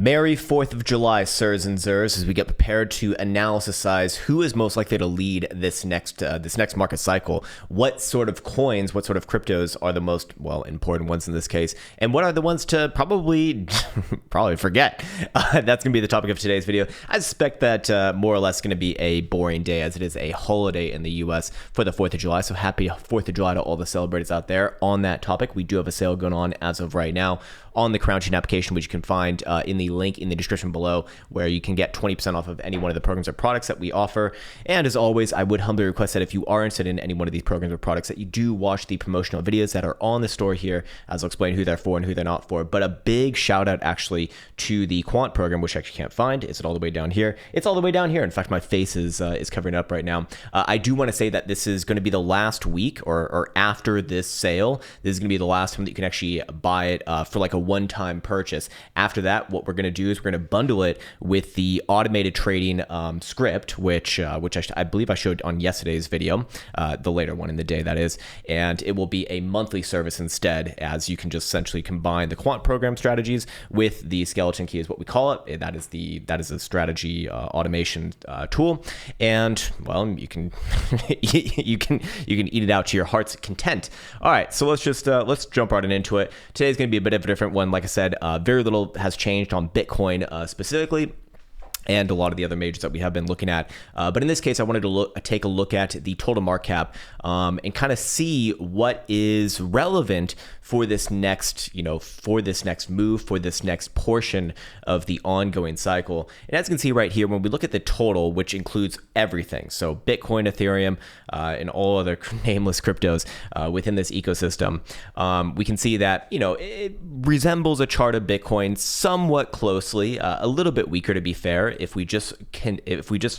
Merry 4th of July, sirs and zers, as we get prepared to analysize who is most likely to lead this next market cycle. What sort of coins, what sort of cryptos are the most, important ones in this case, and what are the ones to probably forget? That's going to be the topic of today's video. I suspect that more or less going to be a boring day, as it is a holiday in the US for the 4th of July. So happy 4th of July to all the celebrators out there. On that topic, we do have a sale going on as of right now on the Krown application, which you can find in the link in the description below, where you can get 20% off of any one of the programs or products that we offer. And as always, I would humbly request that if you are interested in any one of these programs or products, that you do watch the promotional videos that are on the store here, as I'll explain who they're for and who they're not for. But a big shout out actually to the quant program, which I actually can't find. Is it all the way down here? It's all the way down here. In fact, my face is covering up right now. I do want to say that this is going to be the last week, or after this sale, this is going to be the last time that you can actually buy it for like a one-time purchase. After that, what we're going to do is we're going to bundle it with the automated trading script, which I believe I showed on yesterday's video, the later one in the day, that is, and it will be a monthly service instead, as you can just essentially combine the quant program strategies with the skeleton key, is what we call it. That is a strategy automation tool, and well, you can you can eat it out to your heart's content. All right, so let's jump right into it. Today's going to be a bit of a different one. Like I said, very little has changed on Bitcoin specifically, and a lot of the other majors that we have been looking at. But in this case, I wanted to take a look at the total market cap and kind of see what is relevant for this next, for this next portion of the ongoing cycle. And as you can see right here, when we look at the total, which includes everything, so Bitcoin, Ethereum, and all other nameless cryptos within this ecosystem, we can see that, it resembles a chart of Bitcoin somewhat closely, a little bit weaker to be fair. If we just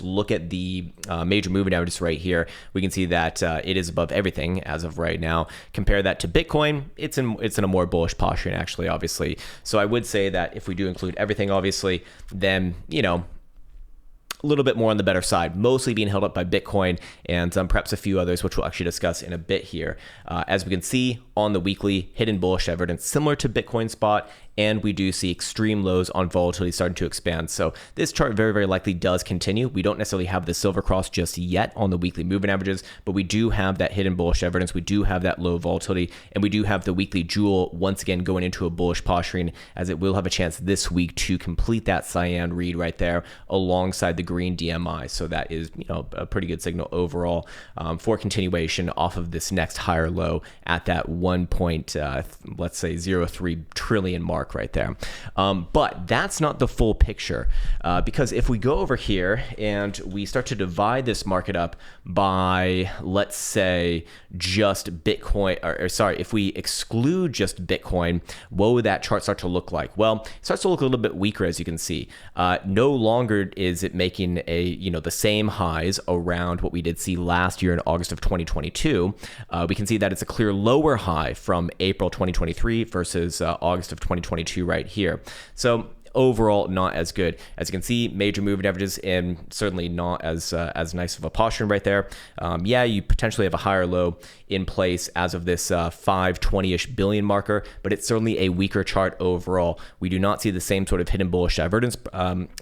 look at the major moving averages right here, we can see that it is above everything as of right now. Compare that to Bitcoin, it's in a more bullish posture, actually, obviously. So I would say that if we do include everything, obviously, then a little bit more on the better side, mostly being held up by Bitcoin and perhaps a few others, which we'll actually discuss in a bit here. As we can see on the weekly, hidden bullish evidence similar to Bitcoin spot, and we do see extreme lows on volatility starting to expand. So this chart very, very likely does continue. We don't necessarily have the silver cross just yet on the weekly moving averages, but we do have that hidden bullish evidence. We do have that low volatility, and we do have the weekly jewel once again going into a bullish posturing, as it will have a chance this week to complete that cyan read right there alongside the green DMI. So that is, a pretty good signal overall for continuation off of this next higher low at that 1.03 trillion mark right there. But that's not the full picture, because if we go over here and we start to divide this market up by, let's say, just Bitcoin, if we exclude just Bitcoin, what would that chart start to look like? Well, it starts to look a little bit weaker, as you can see. No longer is it making the same highs around what we did see last year in August of 2022. We can see that it's a clear lower high from April 2023 versus August of 2022 right here. So overall, not as good. As you can see, major moving averages, and certainly not as nice of a posture right there. You potentially have a higher low in place as of this 520-ish billion marker, but it's certainly a weaker chart overall. We do not see the same sort of hidden bullish divergence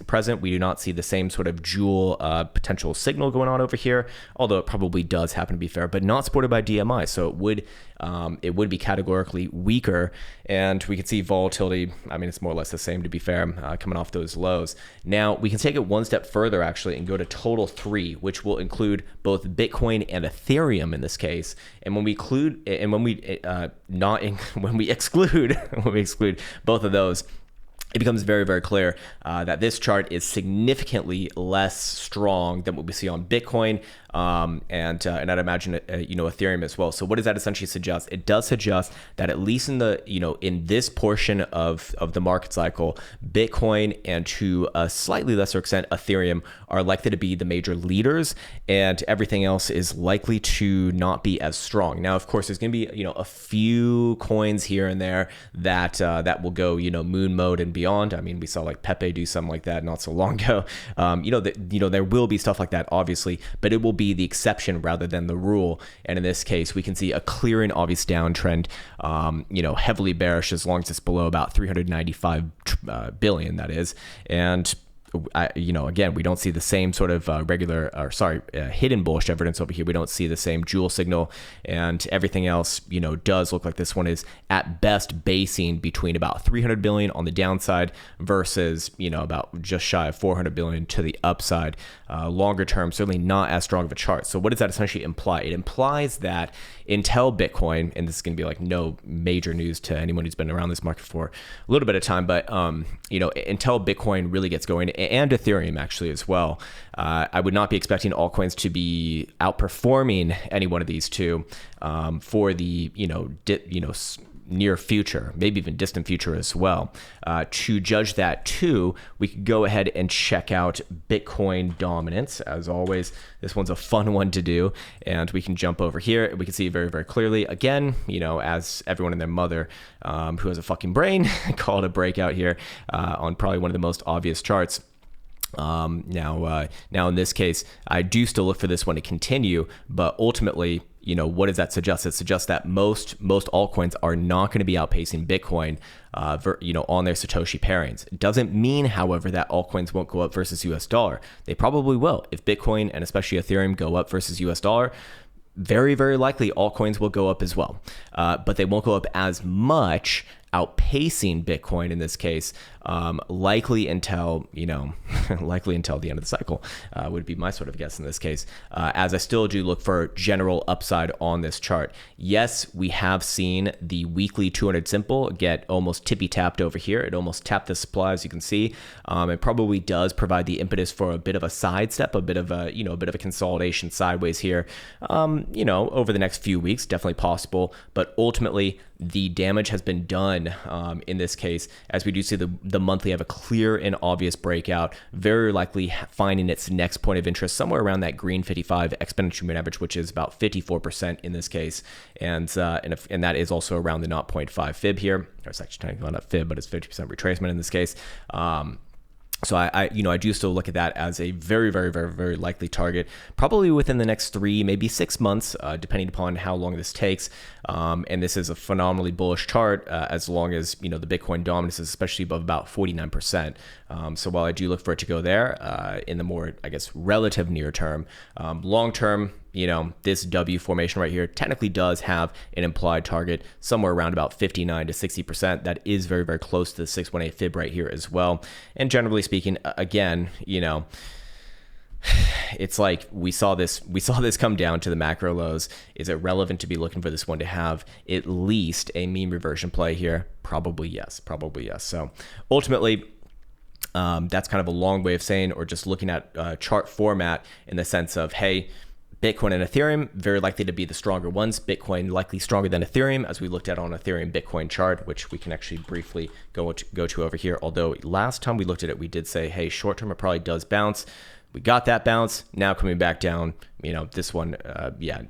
present. We do not see the same sort of jewel potential signal going on over here, although it probably does happen, to be fair, but not supported by DMI. So it would be categorically weaker, and we can see volatility. I mean, it's more or less the same, to be fair, coming off those lows. Now we can take it one step further actually and go to total 3, which will include both Bitcoin and Ethereum in this case. And when we exclude both of those, it becomes very, very clear that this chart is significantly less strong than what we see on Bitcoin, and I'd imagine Ethereum as well. So what does that essentially suggest? It does suggest that at least in the in this portion of the market cycle, Bitcoin and to a slightly lesser extent Ethereum are likely to be the major leaders, and everything else is likely to not be as strong. Now, of course, there's going to be a few coins here and there that will go moon mode and beyond. I mean, we saw like Pepe do something like that not so long ago. There will be stuff like that, obviously, but it will be the exception rather than the rule. And in this case, we can see a clear and obvious downtrend, heavily bearish as long as it's below about 395 billion, that is. And again, we don't see the same sort of hidden bullish evidence over here. We don't see the same jewel signal, and everything else, does look like this one is at best basing between about 300 billion on the downside versus, about just shy of 400 billion to the upside. Longer term, certainly not as strong of a chart. So what does that essentially imply? It implies that until Bitcoin, and this is going to be like no major news to anyone who's been around this market for a little bit of time, but until Bitcoin really gets going, and Ethereum actually as well, I would not be expecting altcoins to be outperforming any one of these two for the near future, maybe even distant future as well. To judge that too, we could go ahead and check out Bitcoin dominance. As always, this one's a fun one to do, and we can jump over here. We can see very, very clearly, again, as everyone and their mother who has a fucking brain called a breakout here on probably one of the most obvious charts. Now in this case, I do still look for this one to continue, but ultimately, what does that suggest? It suggests that most altcoins are not going to be outpacing Bitcoin, on their Satoshi pairings. It doesn't mean, however, that altcoins won't go up versus US dollar. They probably will. If Bitcoin and especially Ethereum go up versus US dollar, very, very likely altcoins will go up as well. But they won't go up as much, outpacing Bitcoin in this case, likely until the end of the cycle, would be my sort of guess in this case, as I still do look for general upside on this chart. Yes, we have seen the weekly 200 simple get almost tippy tapped over here. It almost tapped the supply, as you can see. It probably does provide the impetus for a bit of a sidestep, a bit of a consolidation sideways here, over the next few weeks, definitely possible. But ultimately, the damage has been done in this case, as we do see the monthly have a clear and obvious breakout, very likely finding its next point of interest somewhere around that green 55 exponential moving average, which is about 54% in this case, and that is also around the 0.5 fib here. Or it's actually technically not fib, but it's 50% retracement in this case. So I do still look at that as a very, very, very, very likely target, probably within the next 3, maybe 6 months, depending upon how long this takes. And this is a phenomenally bullish chart as long as, the Bitcoin dominance is especially above about 49%. So while I do look for it to go there in the more, I guess, relative near term, long term, this W formation right here technically does have an implied target somewhere around about 59 to 60%. That is very, very close to the 618 fib right here as well. And generally speaking, again, it's like we saw this come down to the macro lows. Is it relevant to be looking for this one to have at least a mean reversion play here? Probably yes. So ultimately, that's kind of a long way of saying, or just looking at chart format in the sense of, hey, Bitcoin and Ethereum, very likely to be the stronger ones. Bitcoin likely stronger than Ethereum, as we looked at on Ethereum Bitcoin chart, which we can actually briefly go to over here. Although last time we looked at it, we did say, hey, short term, it probably does bounce. We got that bounce. Now coming back down, this one,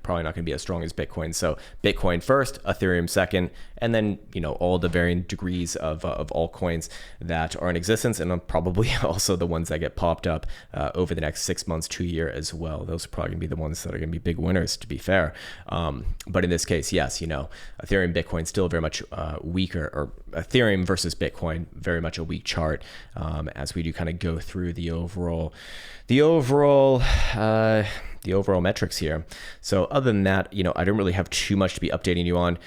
probably not going to be as strong as Bitcoin. So Bitcoin first, Ethereum second, and then, all the varying degrees of altcoins that are in existence, and probably also the ones that get popped up over the next 6 months to a year as well. Those are probably going to be the ones that are going to be big winners, to be fair. But in this case, yes, Ethereum, Bitcoin still very much weaker, or Ethereum versus Bitcoin, very much a weak chart as we do kind of go through the overall metrics here. So other than that, I don't really have too much to be updating you on.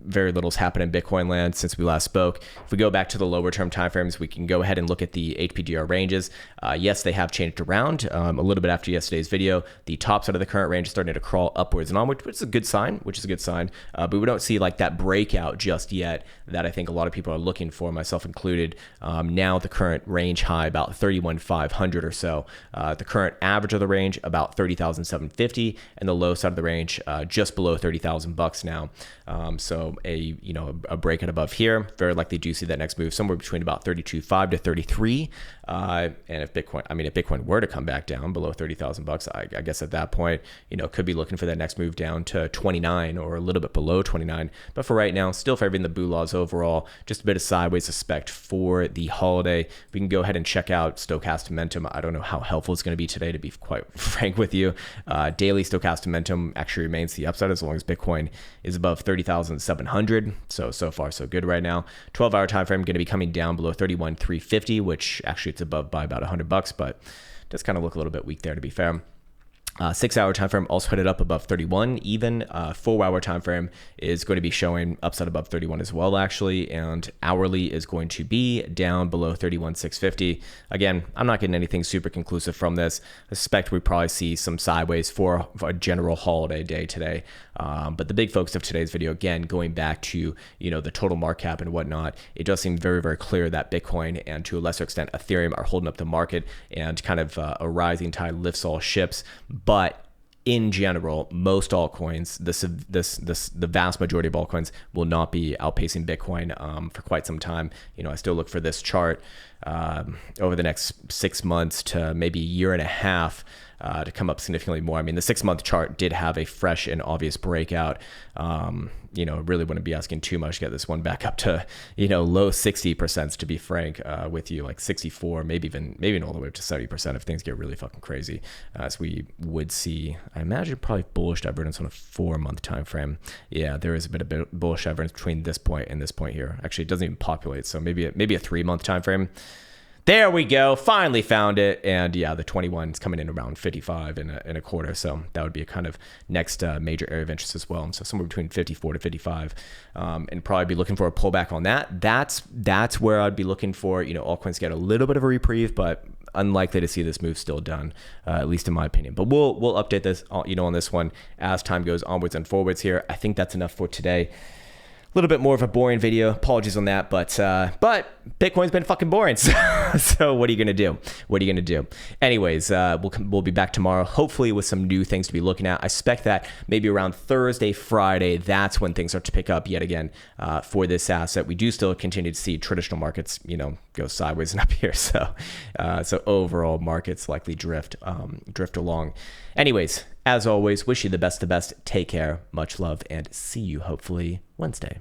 Very little's happened in Bitcoin land since we last spoke. If we go back to the lower term timeframes, we can go ahead and look at the HPDR ranges. Yes, they have changed around a little bit after yesterday's video. The top side of the current range is starting to crawl upwards and onward, which is a good sign. But we don't see like that breakout just yet that I think a lot of people are looking for, myself included. Now the current range high about 31,500 or so. The current average of the range about 30,750, and the low side of the range just below $30,000 now. So a breakout above here. Very likely do see that next move somewhere between about 32.5 to 33. And if Bitcoin were to come back down below 30,000 bucks, I guess at that point, could be looking for that next move down to 29 or a little bit below 29. But for right now, still favoring the boo laws overall. Just a bit of sideways suspect for the holiday. We can go ahead and check out stochastic momentum. I don't know how helpful it's going to be today, to be quite frank with you. Daily stochastic momentum actually remains the upside as long as Bitcoin is above 30,700. So far so good right now. 12-hour time frame going to be coming down below 31,350, which actually it's above by about $100, but does kind of look a little bit weak there, to be fair. 6-hour time frame also headed up above 31. Even 4-hour time frame is going to be showing upside above 31 as well, actually. And hourly is going to be down below 31,650. Again, I'm not getting anything super conclusive from this. I suspect we probably see some sideways for a general holiday day today. But the big focus of today's video, again, going back to the total market cap and whatnot, it does seem very, very clear that Bitcoin and to a lesser extent Ethereum are holding up the market, and kind of a rising tide lifts all ships. But in general, most altcoins, the vast majority of altcoins will not be outpacing Bitcoin for quite some time. I still look for this chart over the next 6 months to maybe a year and a half to come up significantly more. I mean, the 6-month chart did have a fresh and obvious breakout. Really wouldn't be asking too much to get this one back up to, low 60%, to be frank with you, like 64, maybe even all the way up to 70% if things get really fucking crazy, as we would see. I imagine probably bullish divergence on a 4-month time frame. Yeah, there is a bit of bullish divergence between this point and this point here. Actually, it doesn't even populate, so maybe a 3-month time frame. There we go. Finally found it. And yeah, the 21 is coming in around 55 in a quarter. So that would be a kind of next major area of interest as well. So somewhere between 54 to 55, and probably be looking for a pullback on that. That's where I'd be looking for, altcoins get a little bit of a reprieve, but unlikely to see this move still done, at least in my opinion. But we'll update this, on this one as time goes onwards and forwards here. I think that's enough for today. A little bit more of a boring video. Apologies on that, but Bitcoin's been fucking boring. So what are you gonna do? Anyways, we'll be back tomorrow, hopefully with some new things to be looking at. I suspect that maybe around Thursday, Friday, that's when things start to pick up yet again for this asset. We do still continue to see traditional markets, go sideways and up here. So overall markets likely drift along. Anyways, as always, wish you the best. Take care, much love, and see you hopefully Wednesday.